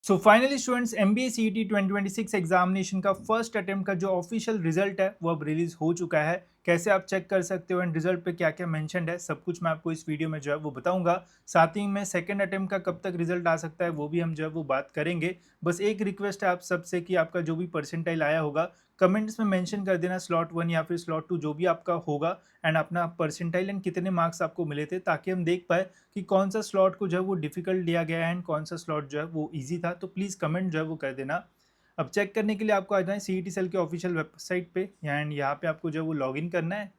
So finally students MBA CET 2026 examination का first attempt का जो ऑफिशियल रिजल्ट है वो अब रिलीज हो चुका है। कैसे आप चेक कर सकते हो एंड रिजल्ट पे क्या क्या मेंशन्ड है सब कुछ मैं आपको इस वीडियो में जो है वो बताऊंगा। साथ ही में सेकंड अटेम्प्ट का कब तक रिजल्ट आ सकता है वो भी हम जो है वो बात करेंगे। बस एक रिक्वेस्ट है आप सबसे कि आपका जो भी परसेंटाइल आया होगा कमेंट्स में मेंशन कर देना, स्लॉट 1 या फिर स्लॉट 2 जो भी आपका होगा, एंड अपना परसेंटाइल एंड कितने मार्क्स आपको मिले थे, ताकि हम देख पाए कि कौन सा स्लॉट को जो है वो डिफिकल्ट लिया गया है एंड कौन सा स्लॉट जो है वो इजी था। तो प्लीज़ कमेंट जो है वो कर देना। अब चेक करने के लिए आपको आ जाए सीईटी सेल के ऑफिशियल वेबसाइट पे एंड यहाँ पे आपको जो है वो लॉगिन करना है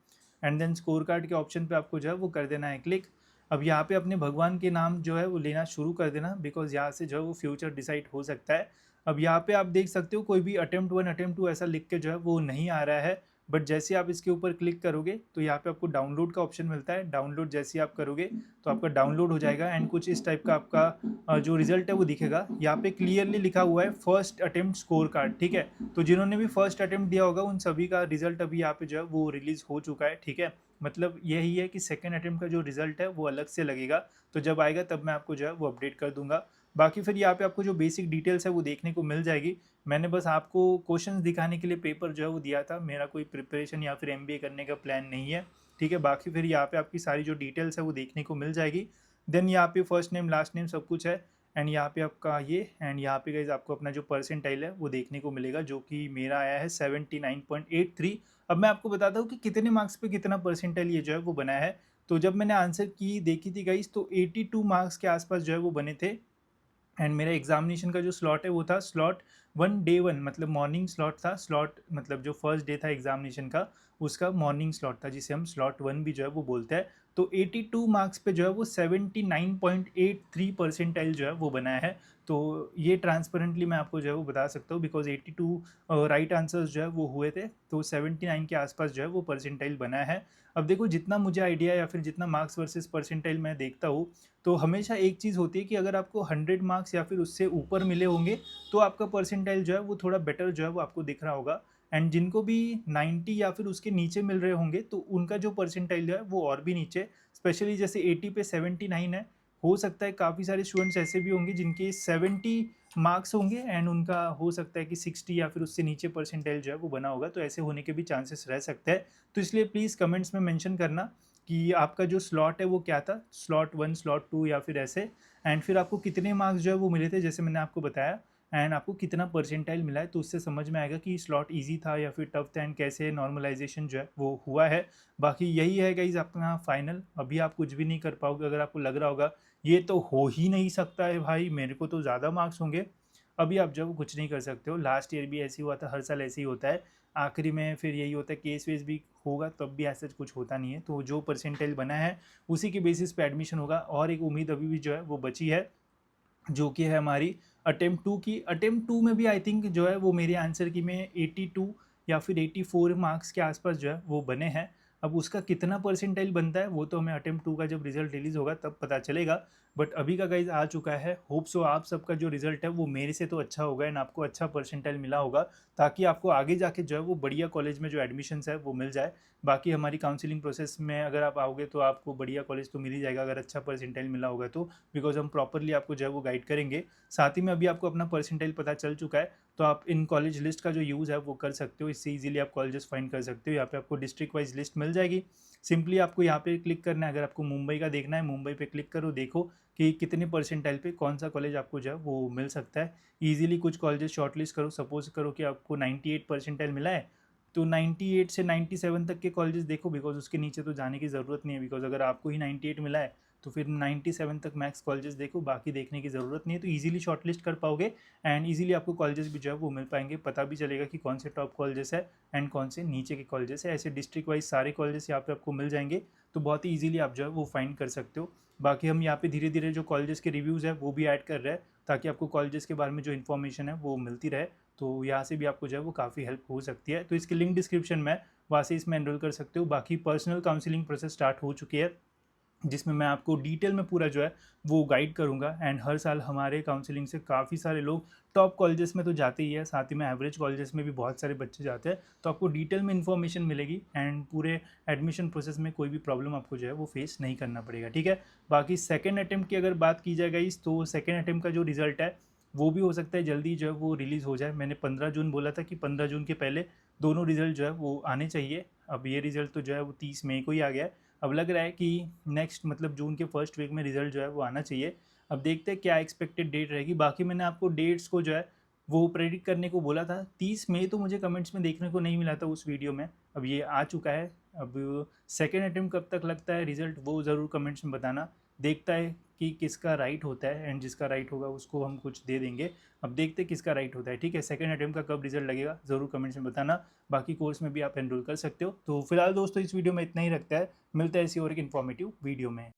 एंड देन स्कोर कार्ड के ऑप्शन पे आपको जो है वो कर देना है क्लिक। अब यहाँ पे अपने भगवान के नाम जो है वो लेना शुरू कर देना, बिकॉज यहाँ से जो है वो फ्यूचर डिसाइड हो सकता है। अब यहाँ पे आप देख सकते हो कोई भी अटेम्प्ट 1 अटेम्प्ट 2 ऐसा लिख के जो है वो नहीं आ रहा है, बट जैसे आप इसके ऊपर क्लिक करोगे तो यहाँ पे आपको डाउनलोड का ऑप्शन मिलता है। डाउनलोड जैसे आप करोगे तो आपका डाउनलोड हो जाएगा एंड कुछ इस टाइप का आपका जो रिजल्ट है वो दिखेगा। यहाँ पे क्लियरली लिखा हुआ है फर्स्ट अटेम्प्ट स्कोर कार्ड, ठीक है। तो जिन्होंने भी फर्स्ट अटेम्प्ट दिया होगा उन सभी का रिजल्ट अभी यहाँ पे जो है वो रिलीज हो चुका है, ठीक है। मतलब यही है कि सेकेंड अटेम्प्ट का जो रिजल्ट है वो अलग से लगेगा, तो जब आएगा तब मैं आपको जो है वो अपडेट कर दूंगा। बाकी फिर यहाँ पे आपको जो बेसिक डिटेल्स है वो देखने को मिल जाएगी। मैंने बस आपको क्वेश्चंस दिखाने के लिए पेपर जो है वो दिया था, मेरा कोई प्रिपरेशन या फिर एमबीए करने का प्लान नहीं है, ठीक है। बाकी फिर यहाँ पे आपकी सारी जो डिटेल्स है वो देखने को मिल जाएगी। देन यहाँ पे फर्स्ट नेम लास्ट नेम सब कुछ है एंड यहाँ पे आपका ये एंड यहाँ पे गाइज आपको अपना जो परसेंटाइल है वो देखने को मिलेगा, जो कि मेरा आया है 79.83। अब मैं आपको बताता हूँ कि कितने मार्क्स पे कितना परसेंटाइल ये जो है वो बना है। तो जब मैंने आंसर की देखी थी गाइज तो 82 मार्क्स के आसपास जो है वो बने थे एंड मेरा एग्जामिनेशन का जो स्लॉट है वो था स्लॉट 1 डे 1, मतलब मॉर्निंग स्लॉट था। स्लॉट मतलब जो फर्स्ट डे था एग्जामिनेशन का उसका मॉर्निंग स्लॉट था, जिसे हम स्लॉट 1 भी जो है वो बोलते हैं। तो 82 मार्क्स पे जो है वो 79.83 परसेंटाइल जो है वो बना है। तो ये ट्रांसपेरेंटली मैं आपको जो है वो बता सकता हूँ, बिकॉज 82 राइट आंसर्स जो है वो हुए थे, तो 79 के आसपास जो है वो परसेंटाइल बना है। अब देखो जितना मुझे आइडिया या फिर जितना मार्क्स वर्सेस परसेंटाइल मैं देखता हूँ, तो हमेशा एक चीज़ होती है कि अगर आपको 100 मार्क्स या फिर उससे ऊपर मिले होंगे तो आपका परसेंटाइल जो है वो थोड़ा बेटर जो है वो आपको दिख रहा होगा। एंड जिनको भी 90 या फिर उसके नीचे मिल रहे होंगे तो उनका जो परसेंटाइल है वो और भी नीचे, स्पेशली जैसे 80 पे 79 है। हो सकता है काफ़ी सारे स्टूडेंट्स ऐसे भी होंगे जिनके 70 मार्क्स होंगे एंड उनका हो सकता है कि 60 या फिर उससे नीचे परसेंटाइल जो है वो बना होगा, तो ऐसे होने के भी चांसेस रह सकते हैं। तो इसलिए प्लीज़ कमेंट्स में मेंशन करना कि आपका जो स्लॉट है वो क्या था, स्लॉट 1 स्लॉट 2 या फिर ऐसे, एंड फिर आपको कितने मार्क्स जो है वो मिले थे जैसे मैंने आपको बताया, एंड आपको कितना परसेंटाइल मिला है। तो उससे समझ में आएगा कि स्लॉट इजी था या फिर टफ था एंड कैसे नॉर्मलाइजेशन जो है वो हुआ है। बाकी यही है गाइज अपना फाइनल। अभी आप कुछ भी नहीं कर पाओगे। अगर आपको लग रहा होगा ये तो हो ही नहीं सकता है भाई, मेरे को तो ज़्यादा मार्क्स होंगे, अभी आप जो कुछ नहीं कर सकते हो। लास्ट ईयर भी ऐसे ही हुआ था, हर साल ऐसे ही होता है। आखिरी में फिर यही होता है केस वेस भी होगा, तब भी ऐसा कुछ होता नहीं है। तो जो परसेंटाइल बना है उसी के बेसिस पे एडमिशन होगा। और एक उम्मीद अभी भी जो है वो बची है, जो कि है हमारी अटेम्प्ट 2 की। अटेम्प्ट 2 में भी आई थिंक जो है वो मेरे आंसर की में 82 या फिर 84 मार्क्स के आसपास जो है वो बने हैं। अब उसका कितना परसेंटाइल बनता है वो तो हमें अटेम्प्ट 2 का जब रिजल्ट रिलीज होगा तब पता चलेगा। बट अभी का गाइज आ चुका है। होप सो आप सबका जो रिजल्ट है वो मेरे से तो अच्छा होगा एंड आपको अच्छा परसेंटाइल मिला होगा, ताकि आपको आगे जाके जो है वो बढ़िया कॉलेज में जो एडमिशन है वो मिल जाए। बाकी हमारी काउंसिलिंग प्रोसेस में अगर आप आओगे तो आपको बढ़िया कॉलेज तो मिल ही जाएगा अगर अच्छा परसेंटाइल मिला होगा तो, बिकॉज हम प्रॉपरली आपको जो है वो गाइड करेंगे। साथ ही में अभी आपको अपना परसेंटाइल पता चल चुका है, तो आप इन कॉलेज लिस्ट का जो यूज़ है वो कर सकते हो। इससे इजीली आप कॉलेजेस फाइंड कर सकते हो। यहाँ पे आपको डिस्ट्रिक्ट वाइज लिस्ट मिल जाएगी। सिंपली आपको यहाँ पे क्लिक करना है। अगर आपको मुंबई का देखना है मुंबई पे क्लिक करो, देखो कि कितने परसेंटाइल पे कौन सा कॉलेज आपको जो है वो मिल सकता है। ईजिली कुछ कॉलेजेस शॉर्टलिस्ट करो। सपोज करो कि आपको 98 परसेंटाइल मिला है, तो 98 से 97 तक के कॉलेजेस देखो, बिकॉज उसके नीचे तो जाने की ज़रूरत नहीं है। बिकॉज अगर आपको ही 98 मिला है तो फिर 97 तक मैक्स कॉलेजेस देखो, बाकी देखने की ज़रूरत नहीं है। तो इजीली शॉर्टलिस्ट कर पाओगे एंड इजीली आपको कॉलेजेस भी जो है वो मिल पाएंगे। पता भी चलेगा कि कौन से टॉप कॉलेजेस है एंड कौन से नीचे के कॉलेजेस है। ऐसे डिस्ट्रिक्ट वाइज सारे कॉलेजेस यहाँ पे आपको मिल जाएंगे, तो बहुत ही ईजिली आप जो है वो फाइंड कर सकते हो। बाकी हम यहाँ पे धीरे धीरे जो कॉलेजेस के रिव्यूज़ है वो भी ऐड कर रहे हैं, ताकि आपको कॉलेजेस के बारे में जो इन्फॉर्मेशन है वो मिलती रहे। तो यहाँ से भी आपको जो है वो काफ़ी हेल्प हो सकती है। तो इसकी लिंक डिस्क्रिप्शन में, वहाँ से इसमें एनरोल कर सकते हो। बाकी पर्सनल काउंसलिंग प्रोसेस स्टार्ट हो चुकी है, जिसमें मैं आपको डिटेल में पूरा जो है वो गाइड करूंगा। एंड हर साल हमारे काउंसलिंग से काफ़ी सारे लोग टॉप कॉलेजेस में तो जाते ही है, साथ ही में एवरेज कॉलेजेस में भी बहुत सारे बच्चे जाते हैं। तो आपको डिटेल में इन्फॉर्मेशन मिलेगी एंड पूरे एडमिशन प्रोसेस में कोई भी प्रॉब्लम आपको जो है वो फेस नहीं करना पड़ेगा, ठीक है। बाकी सेकेंड अटेम्प्ट की अगर बात की जाएगा इस, तो सेकेंड अटेम्प्ट का जो रिजल्ट है वो भी हो सकता है जल्दी जो है वो रिलीज़ हो जाए। मैंने 15 जून बोला था कि 15 जून के पहले दोनों रिज़ल्ट जो है वो आने चाहिए। अब ये रिज़ल्ट तो जो है वो 30 मई को ही आ गया है। अब लग रहा है कि नेक्स्ट मतलब जून के फर्स्ट वीक में रिज़ल्ट जो है वो आना चाहिए। अब देखते हैं क्या एक्सपेक्टेड डेट रहेगी। बाकी मैंने आपको डेट्स को जो है वो प्रेडिक्ट करने को बोला था। 30 मई तो मुझे कमेंट्स में देखने को नहीं मिला था उस वीडियो में। अब ये आ चुका है। अब सेकंड अटेम्प्ट कब तक लगता है रिज़ल्ट, वो ज़रूर कमेंट्स में बताना। देखता है कि किसका राइट होता है, एंड जिसका राइट होगा उसको हम कुछ दे देंगे। अब देखते हैं किसका राइट होता है। ठीक है, सेकंड अटेम्प्ट का कब रिजल्ट लगेगा ज़रूर कमेंट्स में बताना। बाकी कोर्स में भी आप एनरोल कर सकते हो। तो फिलहाल दोस्तों इस वीडियो में इतना ही रखता है। मिलता है ऐसी और एक इन्फॉर्मेटिव वीडियो में।